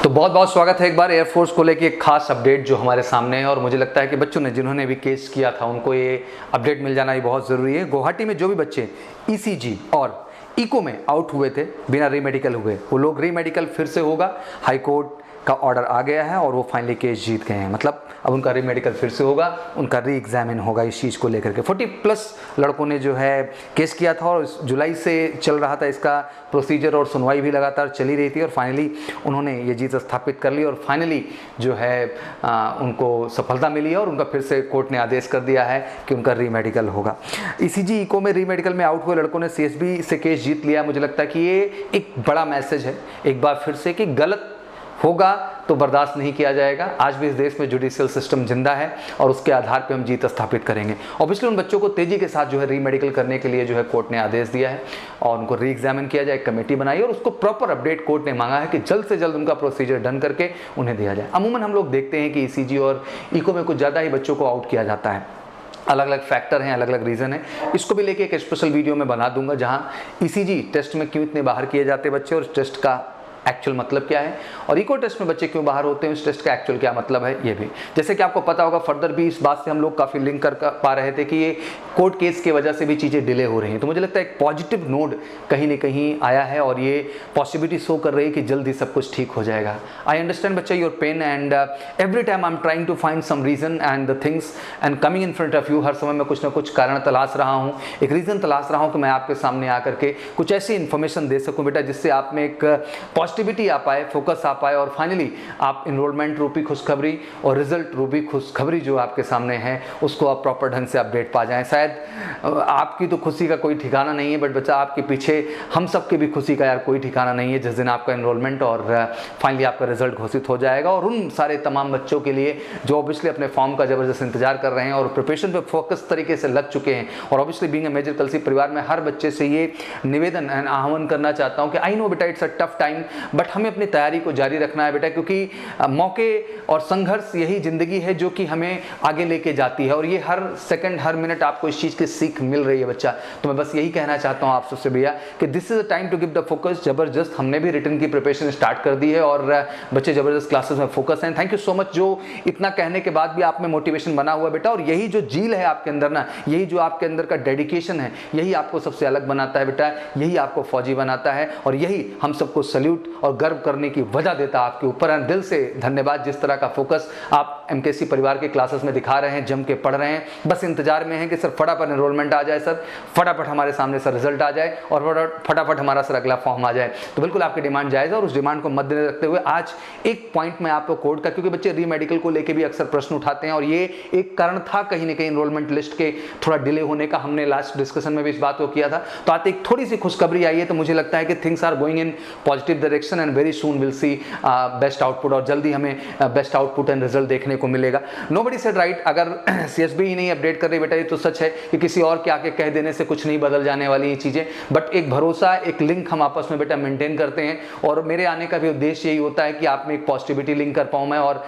तो बहुत बहुत स्वागत है एक बार एयरफोर्स को लेके एक खास अपडेट जो हमारे सामने है और मुझे लगता है कि बच्चों ने जिन्होंने भी केस किया था उनको ये अपडेट मिल जाना ही बहुत ज़रूरी है। गुवाहाटी में जो भी बच्चे ईसीजी और इको में आउट हुए थे बिना रीमेडिकल हुए, वो लोग रीमेडिकल फिर से होगा। हाई कोर्ट का ऑर्डर आ गया है और वो फाइनली केस जीत गए हैं, मतलब अब उनका रीमेडिकल फिर से होगा, उनका री एग्जामिन होगा इस चीज़ को लेकर के। 40+ लड़कों ने जो है केस किया था और जुलाई से चल रहा था इसका प्रोसीजर और सुनवाई भी लगातार चली रही थी और फाइनली उन्होंने ये जीत स्थापित कर ली और फाइनली जो है उनको सफलता मिली है और उनका फिर से कोर्ट ने आदेश कर दिया है कि उनका रीमेडिकल होगा। ईसीजी इको में रीमेडिकल में आउट हुए लड़कों ने सीएसबी से केस जीत लिया। मुझे लगता है कि ये एक बड़ा मैसेज है एक बार फिर से कि गलत होगा तो बर्दाश्त नहीं किया जाएगा। आज भी इस देश में जुडिशियल सिस्टम जिंदा है और उसके आधार पे हम जीत स्थापित करेंगे। ऑब्वियसली उन बच्चों को तेजी के साथ जो है रीमेडिकल करने के लिए जो है कोर्ट ने आदेश दिया है और उनको री एग्जामिन किया जाए, कमेटी बनाई और उसको प्रॉपर अपडेट कोर्ट ने मांगा है कि जल्द से जल्द उनका प्रोसीजर डन करके उन्हें दिया जाए। अमूमन हम लोग देखते हैं कि ईसीजी और इको में कुछ ज़्यादा ही बच्चों को आउट किया जाता है। अलग अलग फैक्टर हैं, अलग अलग रीज़न है। इसको भी लेके एक स्पेशल वीडियो में बना दूंगा जहाँ ईसीजी टेस्ट में क्यों इतने बाहर किए जाते हैं बच्चे और इस टेस्ट का एक्चुअल मतलब क्या है और इको टेस्ट में बच्चे क्यों बाहर होते हैं, इस टेस्ट का एक्चुअल क्या मतलब है ये भी। जैसे कि आपको पता होगा फर्दर भी इस बात से हम लोग काफ़ी लिंक कर पा रहे थे कि ये कोर्ट केस की वजह से भी चीज़ें डिले हो रही हैं। तो मुझे लगता है एक पॉजिटिव नोट कहीं ना कहीं आया है और ये पॉसिबिलिटी शो कर रही है कि जल्द ही सब कुछ ठीक हो जाएगा। आई अंडरस्टैंड बच्चा your pain and every time I am trying to find some reason and the things and coming in front of you. हर समय मैं कुछ ना कुछ कारण तलाश रहा हूँ, एक रीज़न तलाश रहा हूँ कि मैं आपके सामने आकर के कुछ ऐसी इन्फॉर्मेशन दे सकूँ बेटा जिससे आप में एक पॉजिटिविटी आ पाए, फोकस आ पाए और फाइनली आप इनरोलमेंट रूपी खुशखबरी और रिजल्ट रूपी खुशखबरी जो आपके सामने है उसको आप प्रॉपर ढंग से अपडेट पा जाएं। शायद आपकी तो खुशी का कोई ठिकाना नहीं है बट बच्चा आपके पीछे हम सब के भी खुशी का यार कोई ठिकाना नहीं है जिस दिन आपका इनरोलमेंट और फाइनली आपका रिजल्ट घोषित हो जाएगा। और उन सारे तमाम बच्चों के लिए जो ऑब्वियसली अपने फॉर्म का ज़बरदस्त इंतजार कर रहे हैं और प्रिपरेशन पे फोकस तरीके से लग चुके हैं और ऑब्वियसली बीइंग अ मेजर कलसी परिवार में हर बच्चे से ये निवेदन एंड आह्वान करना चाहता हूँ कि आई नो बेटा it's a tough time but हमें अपनी तैयारी को जारी रखना है बेटा, क्योंकि मौके और संघर्ष यही जिंदगी है जो कि हमें आगे लेके जाती है और ये हर सेकंड हर मिनट आपको इस चीज़ की सीख मिल रही है बच्चा। तो मैं बस यही कहना चाहता हूँ आप सबसे भैया कि this is a time to give the focus. जबरदस्त हमने भी रिटर्न की प्रिपरेशन स्टार्ट कर दी है और बच्चे जबरदस्त क्लासेस में फोकस हैं। थैंक यू सो मच जो इतना कहने के बाद भी आप में मोटिवेशन बना हुआ है बेटा और यही जो जील है आपके अंदर ना, यही जो आपके अंदर का डेडिकेशन है, यही आपको सबसे अलग बनाता है बेटा, यही आपको फौजी बनाता है और यही हम सबको सल्यूट और गर्व करने की वजह देता है आपके ऊपर। दिल से धन्यवाद जिस तरह का फोकस आप एमकेसी परिवार के क्लासेस में दिखा रहे हैं, जम के पढ़ रहे हैं। बस इंतजार में है कि सर फटाफट एनरोलमेंट आ जाए, सर फटाफट हमारे सामने सर रिजल्ट आ जाए और फटाफट हमारा सर अगला फॉर्म आ जाए। तो बिल्कुल आपकी डिमांड जायज़ है और उस डिमांड को मद्देनजर रखते हुए आज एक पॉइंट में आपको कोड का, क्योंकि बच्चे रीमेडिकल को लेकर भी अक्सर प्रश्न उठाते हैं और ये एक कारण था कहीं ना कहीं एनरोलमेंट लिस्ट के थोड़ा डिले होने का। हमने लास्ट डिस्कशन में भी इस बात को किया था। तो आते एक थोड़ी सी खुशखबरी आई है तो मुझे लगता है कि things are going in positive direction and very soon will see best output और जल्दी हमें बेस्ट आउटपुट एंड रिजल्ट देखने को मिलेगा। नोबडी सेड राइट, अगर सीएसबी ही नहीं अपडेट कर रही बेटा ये तो सच है कि किसी और के आके कह देने से कुछ नहीं बदल जाने वाली ये चीज़ें, बट एक भरोसा एक लिंक हम आपस में बेटा मेंटेन करते हैं और मेरे आने का भी उद्देश्य यही होता है कि आप में एक पॉजिटिविटी लिंक कर पाऊँ मैं और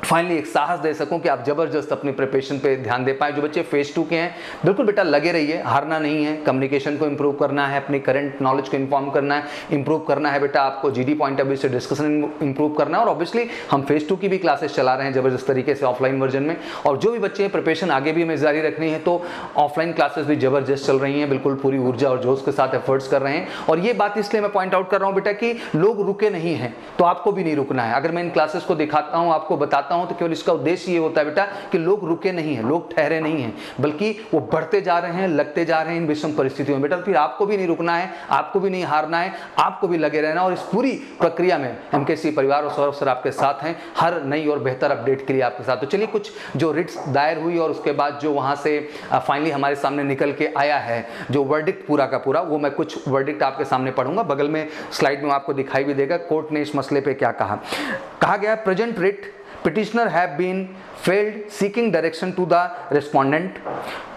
फाइनली एक साहस दे सकूं कि आप जबरदस्त अपनी प्रिपरेशन पे ध्यान दे पाएं। जो बच्चे फेज 2 के हैं बिल्कुल बेटा लगे रहिए, हारना नहीं है, कम्युनिकेशन को इंप्रूव करना है, अपनी करंट नॉलेज को इन्फॉर्म करना है, इंप्रूव करना है बेटा, आपको जीडी पॉइंट ऑफ व्यू से डिस्कशन इंप्रूव करना है और ऑब्वियसली हम फेज 2 की भी क्लासेस चला रहे हैं जबरदस्त तरीके से ऑफलाइन वर्जन में और जो भी बच्चे हैं प्रिपरेशन आगे भी हमें जारी रखनी है तो ऑफलाइन क्लासेस भी जबरदस्त चल रही हैं, बिल्कुल पूरी ऊर्जा और जोश के साथ एफर्ट्स कर रहे हैं। और ये बात इसलिए मैं पॉइंट आउट कर रहा हूँ बेटा कि लोग रुके नहीं हैं तो आपको भी नहीं रुकना है। अगर मैं इन क्लासेस को दिखाता हूँ आपको बताता हूँ तो केवल इसका उद्देश्य ये होता है बेटा कि लोग रुके नहीं हैं, लोग ठहरे नहीं हैं, बल्कि वो बढ़ते जा रहे हैं, लगते जा रहे हैं इन विषम परिस्थितियों में बेटा। फिर आपको भी नहीं रुकना है, आपको भी नहीं हारना है, आपको भी लगे रहना और इस पूरी प्रक्रिया में एमकेसी परिवार और सौरभ सर आपके साथ हैं हर नई और बेहतर अपडेट के लिए आपके साथ। तो चलिए कुछ जो रिट्स दायर हुई और उसके बाद जो वहां से फाइनली हमारे सामने निकल के आया है जो वर्डिक्ट पूरा का पूरा, वो मैं कुछ वर्डिक्ट आपके सामने पढ़ूंगा, बगल में स्लाइड में आपको दिखाई भी देगा कोर्ट ने इस मसले पे क्या कहा गया। Present writ petitioner have been failed seeking direction to the respondent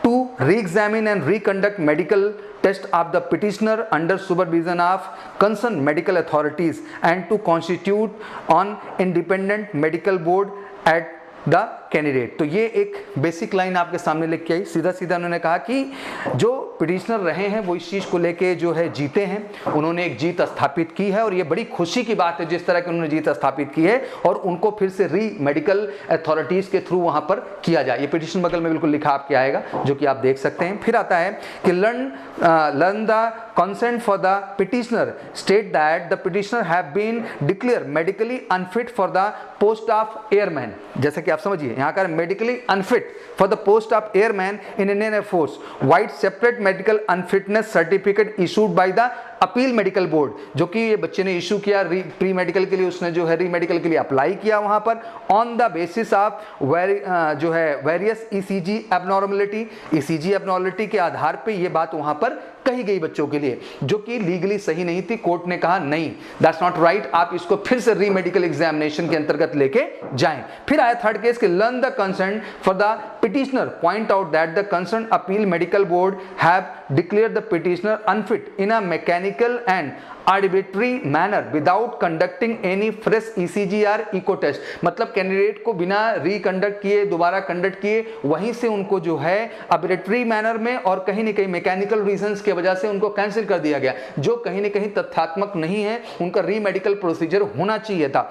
to re-examine and reconduct medical test of the petitioner under supervision of concerned medical authorities and to constitute an independent medical board at the candidate. तो ये एक basic line आपके सामने लिख के आई। सीधा सीधा उन्होंने कहा कि जो पिटिशनर रहे हैं वो इस चीज़ को लेके जो है जीते हैं, उन्होंने एक जीत स्थापित की है और ये बड़ी खुशी की बात है जिस तरह की उन्होंने जीत स्थापित की है, और उनको फिर से री मेडिकल अथॉरिटीज़ के थ्रू वहाँ पर किया जाए। ये पिटिशन बगल में बिल्कुल लिखा आपके आएगा, जो कि आप देख सकते हैं। फिर आता है कि learn the consent for the petitioner state that the petitioner have been declared medically unfit for the post of airman। जैसे कि आप समझिए यहाँ का medically unfit for the post of airman in Indian Air Force, white separate medical unfitness certificate issued by the appeal medical board, जो कि ये बच्चे ने इशू किया प्री मेडिकल के लिए, उसने जो है री मेडिकल के लिए अप्लाई किया वहां पर ऑन द बेसिस ऑफ जो है various ECG abnormality, ECG abnormality के आधार पे ये बात वहां पर कही गई बच्चों के लिए, जो कि लीगली सही नहीं थी। कोर्ट ने कहा नहीं, दैट्स नॉट राइट, आप इसको फिर से री मेडिकल एग्जामिनेशन के अंतर्गत लेके जाएं। फिर आया थर्ड केस कि learn the concern for the petitioner point out that the concern appeal medical board have declared the petitioner unfit in a mechanical and arbitrary manner without conducting any fresh ECG or echo test। मतलब candidate को बिना reconduct किए, दोबारा conduct किए, वहीं से उनको जो है arbitrary manner में और कहीं न कहीं मैकेनिकल रीजंस के वजह से उनको कैंसिल कर दिया गया, जो कहीं न कहीं तथ्यात्मक नहीं है। उनका री मेडिकल प्रोसीजर होना चाहिए था।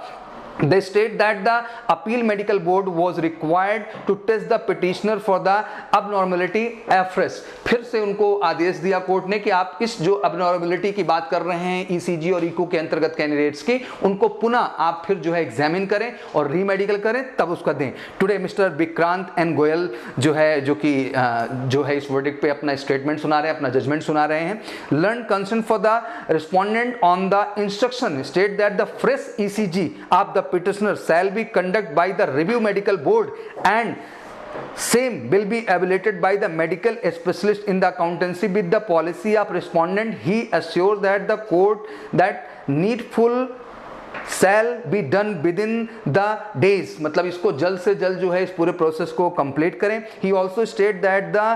They state that the appeal medical board was required to test the petitioner for the abnormality afresh। फिर से उनको आदेश दिया कोर्ट ने कि आप इस जो abnormality की बात कर रहे हैं ECG और इको के अंतर्गत कैंडिडेट्स की, उनको पुनः आप फिर जो है एग्जामिन करें और री मेडिकल करें, तब उसका दें। Today mister Vikrant N Goyal जो है जो है इस वर्डिक्ट पे अपना स्टेटमेंट सुना रहे हैं, अपना जजमेंट सुना रहे हैं। Learn concern for the respondent on the instruction state that the fresh ECG of the petitioner shall be conducted by the review medical board and same will be evaluated by the medical specialist in the accountancy with the policy of respondent। He assures that the court that needful shall be done within the days। मतलब इसको जल्द से जल्द जो है इस पूरे process को कंप्लीट करें। He also state that the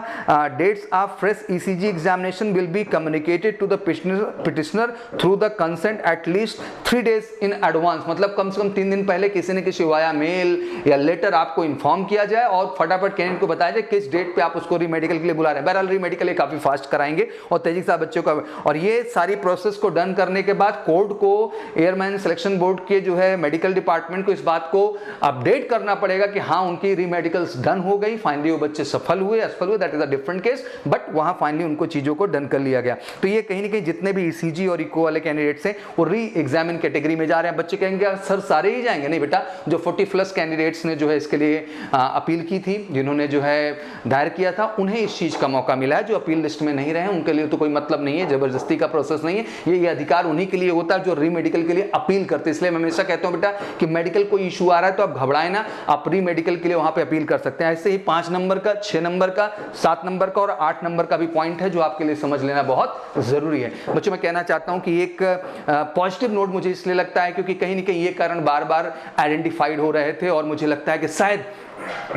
dates of fresh ECG examination will be communicated to the petitioner through the consent at least 3 days in advance। मतलब कम से कम 3 दिन पहले किसी न किसी वाया मेल या लेटर आपको इन्फॉर्म किया जाए और फटाफट कैंडिडेट को बताया जाए किस डेट पे आप उसको री मेडिकल के लिए बुला रहे हैं। बहरहाल री मेडिकल काफी फास्ट कराएंगे और तेजी से बच्चों का, और ये सारी प्रोसेस को डन करने के बाद कोर्ट को, एयरमैन सिलेक्शन बोर्ड के जो है मेडिकल डिपार्टमेंट को इस बात को अपडेट करना पड़ेगा कि हाँ उनकी री मेडिकल्स डन हो गई, फाइनली वो बच्चे सफल हुए, असफल हुए, that is a different case, but वहां फाइनली उनको चीजों को डन कर लिया गया। तो ये कहीं ना कहीं जितने भी ईसीजी और इको वाले कैंडिडेट्स हैं वो री एग्जामिन कैटेगरी में जा रहे हैं। बच्चे कहेंगे सर सारे ही जाएंगे, नहीं बेटा, जो 40+ कैंडिडेट्स ने जो है इसके लिए अपील की थी, जिन्होंने जो है दायर किया था, उन्हें इस चीज का मौका मिला है। जो अपील लिस्ट में नहीं रहे उनके लिए तो कोई मतलब नहीं है, जबरदस्ती का प्रोसेस नहीं है, ये अधिकार उन्हीं के लिए होता है जो री मेडिकल के लिए अपील करते। इसलिए मैं हमेशा कहता हूं बेटा कि मेडिकल कोई इशू आ रहा है तो आप घबराएं ना, आप प्री मेडिकल के लिए वहां पे अपील कर सकते हैं। ऐसे ही 5 नंबर का, 6 नंबर का, 7 नंबर का और 8 नंबर का भी पॉइंट है जो आपके लिए समझ लेना बहुत जरूरी है। बच्चों मैं कहना चाहता हूं कि एक पॉजिटिव नोट मुझे इसलिए लगता है क्योंकि कहीं ना कहीं ये कारण बार बार आइडेंटिफाइड हो रहे थे और मुझे लगता है कि शायद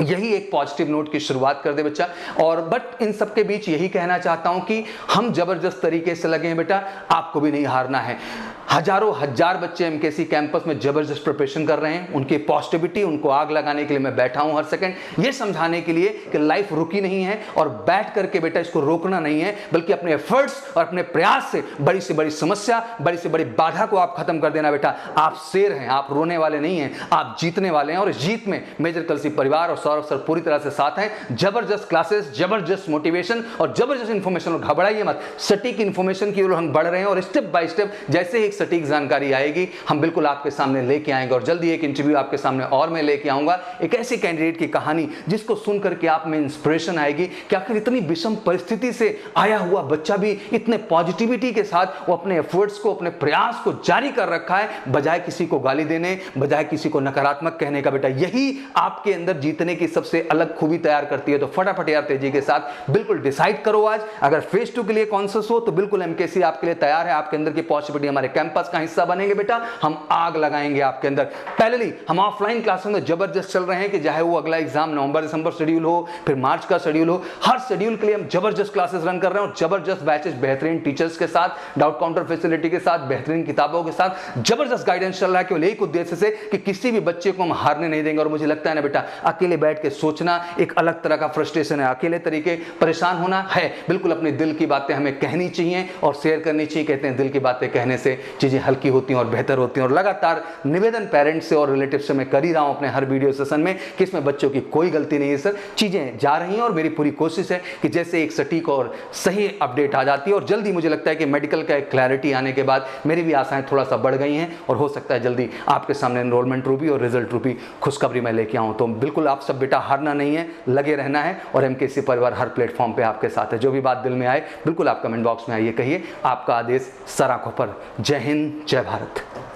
यही एक पॉजिटिव नोट की शुरुआत कर दे बच्चा। और बट इन सब के बीच यही कहना चाहता हूं कि हम जबरदस्त तरीके से लगे हैं बेटा, आपको भी नहीं हारना है। हजारों हजार बच्चे एमकेसी कैंपस में जबरदस्त प्रिपरेशन कर रहे हैं, उनकी पॉजिटिविटी, उनको आग लगाने के लिए मैं बैठा हूं हर सेकंड, ये समझाने के लिए कि लाइफ रुकी नहीं है और बैठ करके बेटा इसको रोकना नहीं है, बल्कि अपने एफर्ट्स और अपने प्रयास से बड़ी समस्या, बड़ी से बड़ी बाधा को आप खत्म कर देना बेटा। आप शेर हैं, आप रोने वाले नहीं हैं, आप जीतने वाले हैं। और इस जीत में मेजर कलसी परिवार और सौरभ सर पूरी तरह से साथ हैं। जबरदस्त क्लासेस, जबरदस्त मोटिवेशन और जबरदस्त इंफॉर्मेशन, और घबराइए मत, सटीक इंफॉर्मेशन की ओर हम बढ़ रहे हैं और स्टेप बाय स्टेप जैसे ही सटीक जानकारी आएगी हम बिल्कुल आपके सामने लेके आएंगे। और जल्दी एक इंटरव्यू आपके सामने और मैं लेके आऊंगा, एक ऐसी कैंडिडेट की कहानी जिसको सुनकर के आप में इंस्पिरेशन आएगी कि आखिर इतनी विषम परिस्थिति से आया हुआ बच्चा भी इतने पॉजिटिविटी के साथ वो अपने एफर्ट्स को, अपने प्रयास को जारी कर रखा है, बजाय किसी को गाली देने, बजाय किसी को नकारात्मक कहने का। बेटा यही आपके अंदर जीतने की सबसे अलग खूबी तैयार करती है। तो फटाफट यार तेजी के साथ बिल्कुल डिसाइड करो आज। अगर फेज 2 के लिए कॉन्शियस हो तो बिल्कुल एमकेसी आपके लिए तैयार है। आपके अंदर की पॉजिटिविटी हमारे कैंप कैंपस का हिस्सा बनेंगे बेटा, हम आग लगाएंगे आपके अंदर। पहले हम ऑफलाइन क्लासेस में जबरदस्त चल रहे हैं कि चाहे वो अगला एग्जाम नवंबर दिसंबर शेड्यूल हो, फिर मार्च का शेड्यूल हो, हर शेड्यूल के लिए हम जबरदस्त क्लासेस रन कर रहे हैं और जबरदस्त बैचेस बेहतरीन टीचर्स के साथ, डाउट काउंटर फैसिलिटी के साथ, बेहतरीन किताबों के साथ जबरदस्त गाइडेंस चल रहा है, केवल एक उद्देश्य से कि किसी भी बच्चे को हम हारने नहीं देंगे। और मुझे लगता है ना बेटा, अकेले बैठ के सोचना एक अलग तरह का फ्रस्ट्रेशन है, अकेले तरीके परेशान होना है। बिल्कुल अपने दिल की बातें हमें कहनी चाहिए और शेयर करनी चाहिए। कहते हैं दिल की बातें कहने से चीजें हल्की होती हैं और बेहतर होती हैं। और लगातार निवेदन पेरेंट्स से और रिलेटिव से मैं कर ही रहा हूं अपने हर वीडियो सेशन में कि इसमें बच्चों की कोई गलती नहीं है सर, चीजें जा रही हैं और मेरी पूरी कोशिश है कि जैसे एक सटीक और सही अपडेट आ जाती है। और जल्दी मुझे लगता है कि मेडिकल का एक क्लैरिटी आने के बाद मेरी भी आशाएं थोड़ा सा बढ़ गई हैं और हो सकता है जल्दी आपके सामने एनरोलमेंट रूपी और रिजल्ट रूपी खुशखबरी मैं लेके आऊं। तो बिल्कुल आप सब बेटा हारना नहीं है, लगे रहना है और एमकेसी परिवार हर प्लेटफॉर्म पे आपके साथ है। जो भी बात दिल में आए बिल्कुल आप कमेंट बॉक्स में आइए, कहिए, आपका आदेश सर आंखों पर। जय हिंद, जय भारत।